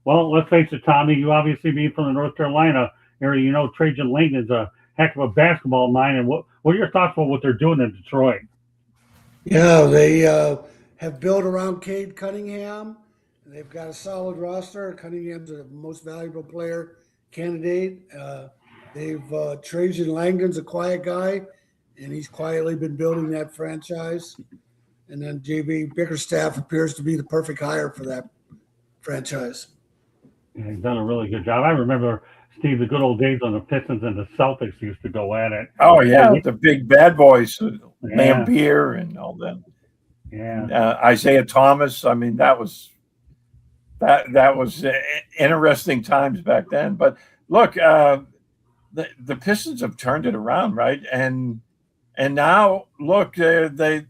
Well, let's face it, Tommy, you obviously being from the North Carolina area, Trajan Langdon's a heck of a basketball mind. And what are your thoughts about what they're doing in Detroit? Yeah, they have built around Cade Cunningham. They've got a solid roster. Cunningham's the most valuable player candidate. Trajan Langdon's a quiet guy, and he's quietly been building that franchise. And then J.B. Bickerstaff appears to be the perfect hire for that franchise. Yeah, he's done a really good job. I remember, Steve, the good old days on the Pistons and the Celtics used to go at it. Oh, yeah, the big bad boys, Lambeer and all that. Yeah. Isaiah Thomas. I mean, that was interesting times back then. But look, the Pistons have turned it around, right? And now look, they're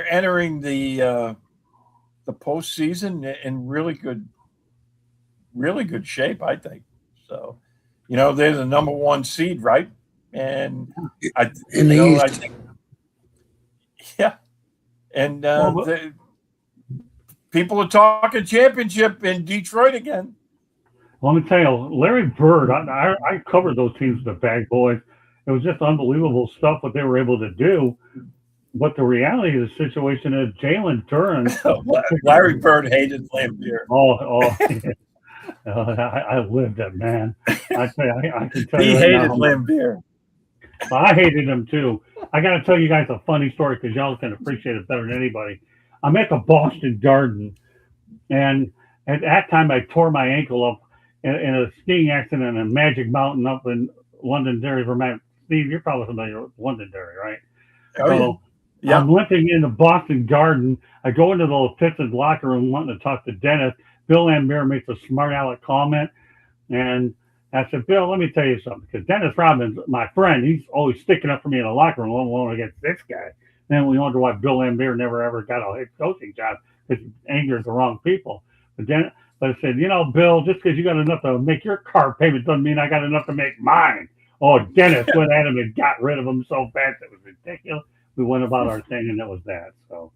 entering the postseason in really good shape, I think. So, they're the number 1 seed, right? And I think, yeah. And people are talking championship in Detroit again. Let me tell you, Larry Bird, I covered those teams, the Bag Boys. It was just unbelievable stuff what they were able to do. But the reality of the situation is Jalen Duren. Larry Bird hated Lambeer. I lived it, man. I can tell he you. He hated Lambeer. I hated him too. I got to tell you guys a funny story because y'all can appreciate it better than anybody. I'm at the Boston Garden, and at that time I tore my ankle up in a skiing accident in Magic Mountain up in Londonderry, Vermont. Steve, you're probably familiar with Londonderry, right? Oh, yeah. I'm limping in the Boston Garden. I go into the Pistons locker room wanting to talk to Dennis. Bill Lambeer makes a smart aleck comment, and I said, Bill, let me tell you something, because Dennis Rodman's my friend. He's always sticking up for me in the locker room, alone against this guy. Then we wonder why Bill Lambeer never ever got a head coaching job, because he angers the wrong people. But I said, Bill, just because you got enough to make your car payment doesn't mean I got enough to make mine. Oh, Dennis went at him and got rid of him so fast it was ridiculous. We went about our thing, and that was that. So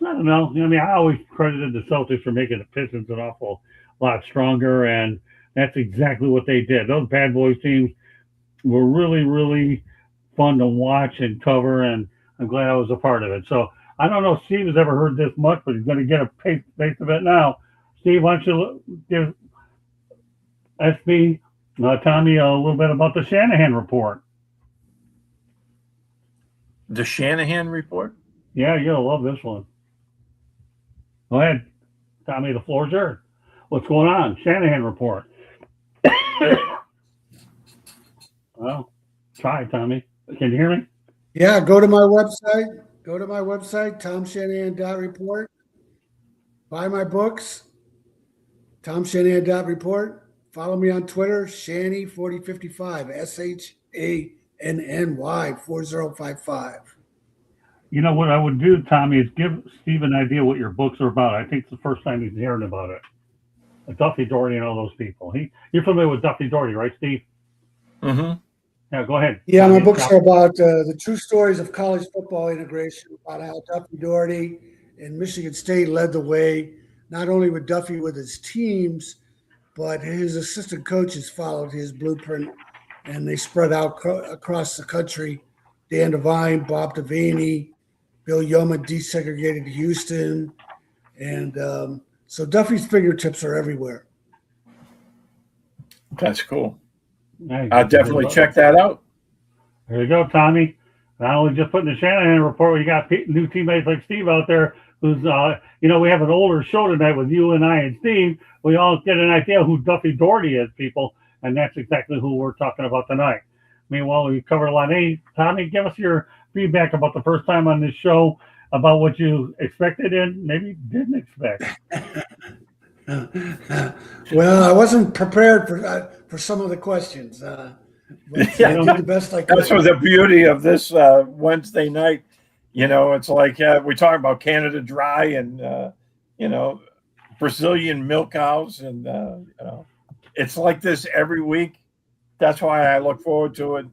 I don't know. I always credited the Celtics for making the Pistons an awful lot stronger, and that's exactly what they did. Those bad boys teams were really, really fun to watch and cover, and I'm glad I was a part of it. So I don't know if Steve has ever heard this much, but he's going to get a taste of it now. Steve, why don't you give SB Tommy, a little bit about the Shanahan report. The Shanahan report? Yeah, you'll love this one. Go ahead, Tommy. The floor's yours. What's going on? Shanahan report. Well, try, Tommy. Can you hear me? Yeah, go to my website. Go to my website, tomshanahan.report. Buy my books, tomshanahan.report. Follow me on Twitter, Shanny4055, SHANNY 4055. You know what I would do, Tommy, is give Steve an idea what your books are about. I think it's the first time he's hearing about it. Duffy Doherty and all those people. You're familiar with Duffy Doherty, right, Steve? Mm-hmm. Yeah, go ahead. Yeah, my books are about the true stories of college football integration, about how Duffy Doherty and Michigan State led the way, not only with Duffy with his teams, but his assistant coaches followed his blueprint, and they spread out across the country. Dan Devine, Bob Devaney, Bill Yeoman desegregated Houston, and so Duffy's fingertips are everywhere. That's cool. I'll definitely check that out. There you go, Tommy. Not only just putting the Shanahan report, we got new teammates like Steve out there who's, we have an older show tonight with you and I and Steve. We all get an idea who Duffy Doherty is, people, and that's exactly who we're talking about tonight. Meanwhile, we covered a lot. Hey, Tommy, give us your feedback about the first time on this show, about what you expected and maybe didn't expect. Well, I wasn't prepared for some of the questions. But I did the best I could. That's what the beauty of this Wednesday night. It's like we talk about Canada Dry and Brazilian milk cows, and it's like this every week. That's why I look forward to it.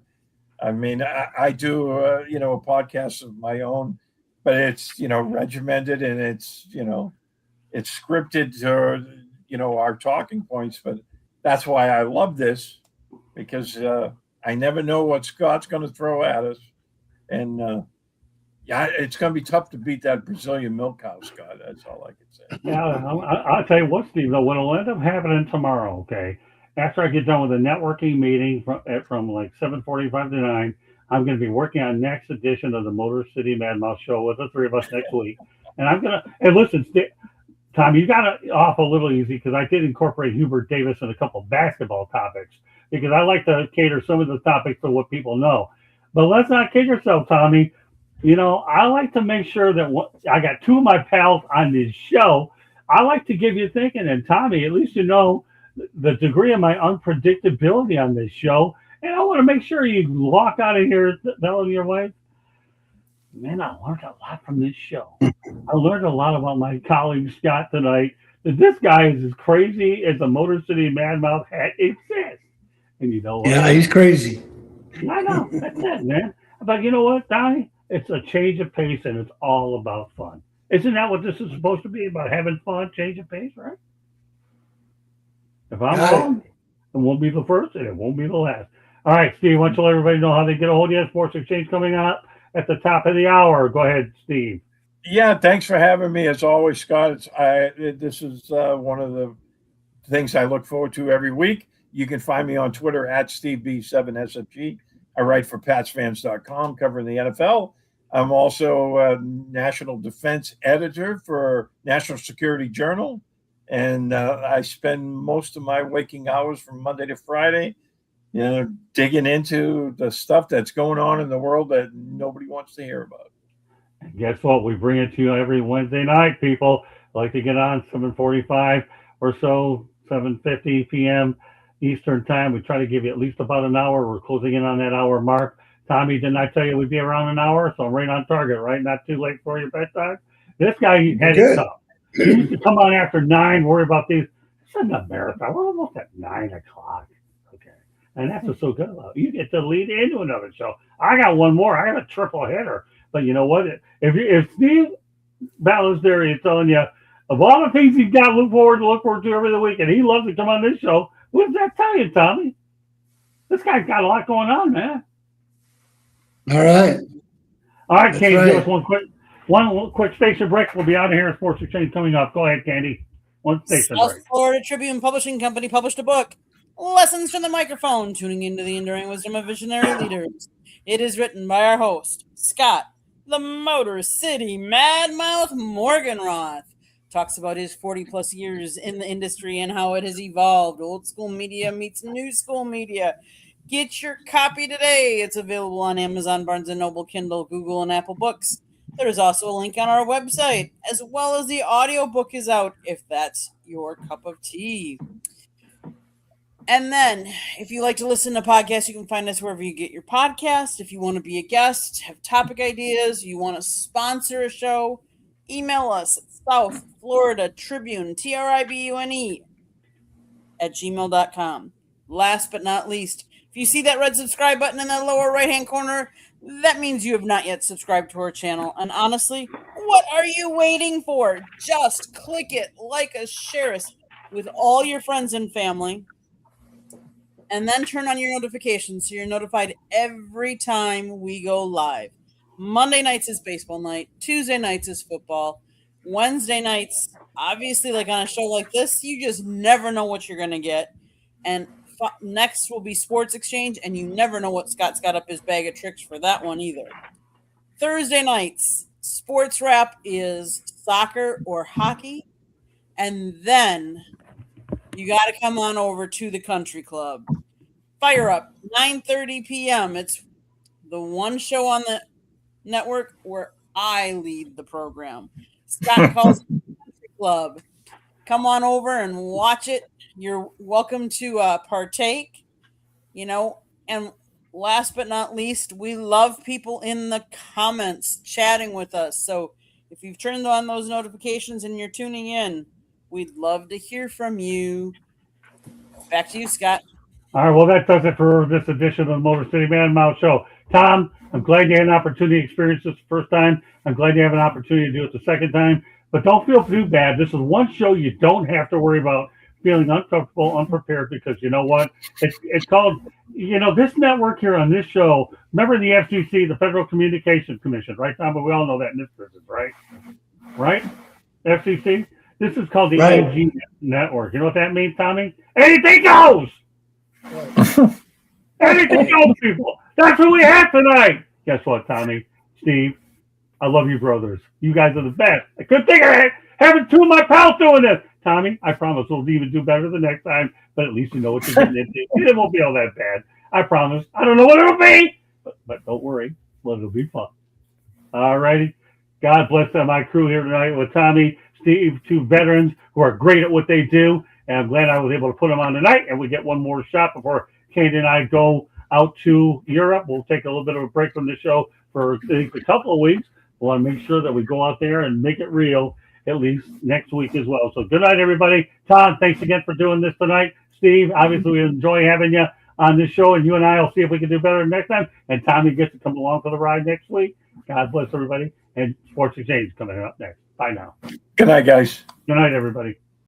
I mean, I do a podcast of my own, but it's regimented and it's scripted to our talking points. But that's why I love this, because I never know what Scott's going to throw at us, and it's going to be tough to beat that Brazilian milk cow, Scott. That's all I can say. Yeah, I'll tell you what, Steve, though, what'll end up happening tomorrow, okay? After I get done with the networking meeting from like 7:45 to 9, I'm going to be working on next edition of the Motor City Mad Mouse show with the three of us next week. And I'm going to, and listen, Tom, you got it off a little easy because I did incorporate Hubert Davis and a couple of basketball topics because I like to cater some of the topics to what people know. But let's not kid yourself, Tommy. I like to make sure that I got two of my pals on this show. I like to give you thinking, and Tommy, at least the degree of my unpredictability on this show, and I want to make sure you walk out of here telling your wife, man, I learned a lot from this show. I learned a lot about my colleague Scott tonight. That this guy is as crazy as the Motor City Mad Mouth hat exists. And you know what? Yeah, he's crazy. I know. That's it, man. But you know what, Tommy? It's a change of pace, and it's all about fun. Isn't that what this is supposed to be, about having fun, change of pace, right? If I'm wrong, it won't be the first, and it won't be the last. All right, Steve, why don't you let everybody know how they get a hold of you? Sports Exchange coming up at the top of the hour. Go ahead, Steve. Yeah, thanks for having me. As always, Scott, this is one of the things I look forward to every week. You can find me on Twitter at SteveB7SFG. I write for PatsFans.com covering the NFL. I'm also a national defense editor for National Security Journal. And I spend most of my waking hours from Monday to Friday, digging into the stuff that's going on in the world that nobody wants to hear about. And guess what? We bring it to you every Wednesday night, people. I like to get on 7:45 or so, 7:50 p.m. Eastern time. We try to give you at least about an hour. We're closing in on that hour mark. Tommy, didn't I tell you we'd be around an hour? So I'm right on target, right? Not too late for your bedtime. This guy had it tough. He used to come on after 9, worry about these. It's in America. We're almost at 9 o'clock. Okay. And that's what's so good about it. You get to lead into another show. I got one more. I got a triple hitter. But you know what? If Steve Ballesbury is telling you, of all the things he's got to look forward to every week, and he loves to come on this show, what does that tell you, Tommy? This guy's got a lot going on, man. All right. Candy, give us one quick station break. We'll be out of here. Sports Exchange coming up. Go ahead, Candy. One station break. South Florida Tribune Publishing Company published a book, Lessons from the Microphone, tuning into the enduring wisdom of visionary leaders. It is written by our host, Scott, the Motor City Madmouth Morganroth. Talks about his 40-plus years in the industry and how it has evolved. Old school media meets new school media. Get your copy today. It's available on Amazon, Barnes & Noble, Kindle, Google, and Apple Books. There's also a link on our website, as well as the audiobook is out if that's your cup of tea. And then, if you like to listen to podcasts, you can find us wherever you get your podcast. If you want to be a guest, have topic ideas, you want to sponsor a show, email us at South Florida Tribune, TRIBUNE, at gmail.com. Last but not least, if you see that red subscribe button in the lower right-hand corner, that means you have not yet subscribed to our channel. And honestly, what are you waiting for? Just click it, like us, share us with all your friends and family. And then turn on your notifications so you're notified every time we go live. Monday nights is baseball night. Tuesday nights is football. Wednesday nights, obviously, like on a show like this, you just never know what you're going to get. And next will be Sports Exchange, and you never know what Scott's got up his bag of tricks for that one either. Thursday nights, Sports Wrap is soccer or hockey. And then you got to come on over to the Country Club. Fire Up, 9:30 p.m. It's the one show on the network where I lead the program. Scott calls it the Country Club. Come on over and watch it. You're welcome to partake, And last but not least, we love people in the comments chatting with us. So if you've turned on those notifications and you're tuning in, we'd love to hear from you. Back to you, Scott. All right, well, that does it for this edition of the Motor City Man Mouth Show. Tom, I'm glad you had an opportunity to experience this the first time. I'm glad you have an opportunity to do it the second time. But don't feel too bad. This is one show you don't have to worry about feeling uncomfortable, unprepared, because you know what? It's called, this network here on this show, remember the FCC, the Federal Communications Commission, right, Tom? But we all know that in this business, right? Right? FCC? This is called the AG Network. You know what that means, Tommy? Anything goes! Anything goes, people. That's what we have tonight. Guess what, Tommy? Steve, I love you, brothers. You guys are the best. I couldn't think of it. Having two of my pals doing this. Tommy, I promise we'll even do better the next time, but at least you know what you're getting into. It won't be all that bad. I promise. I don't know what it'll be, but don't worry. Well, it'll be fun. All righty. God bless my crew here tonight with Tommy, Steve, two veterans who are great at what they do. And I'm glad I was able to put them on tonight. And we get one more shot before Candy and I go out to Europe. We'll take a little bit of a break from the show for a couple of weeks. We want to make sure that we go out there and make it real at least next week as well. So good night, everybody. Todd, thanks again for doing this tonight. Steve, obviously we enjoy having you on this show, and you and I will see if we can do better next time. And Tommy gets to come along for the ride next week. God bless everybody. And Sports Exchange coming up next. Bye now. Good night, guys. Good night, everybody.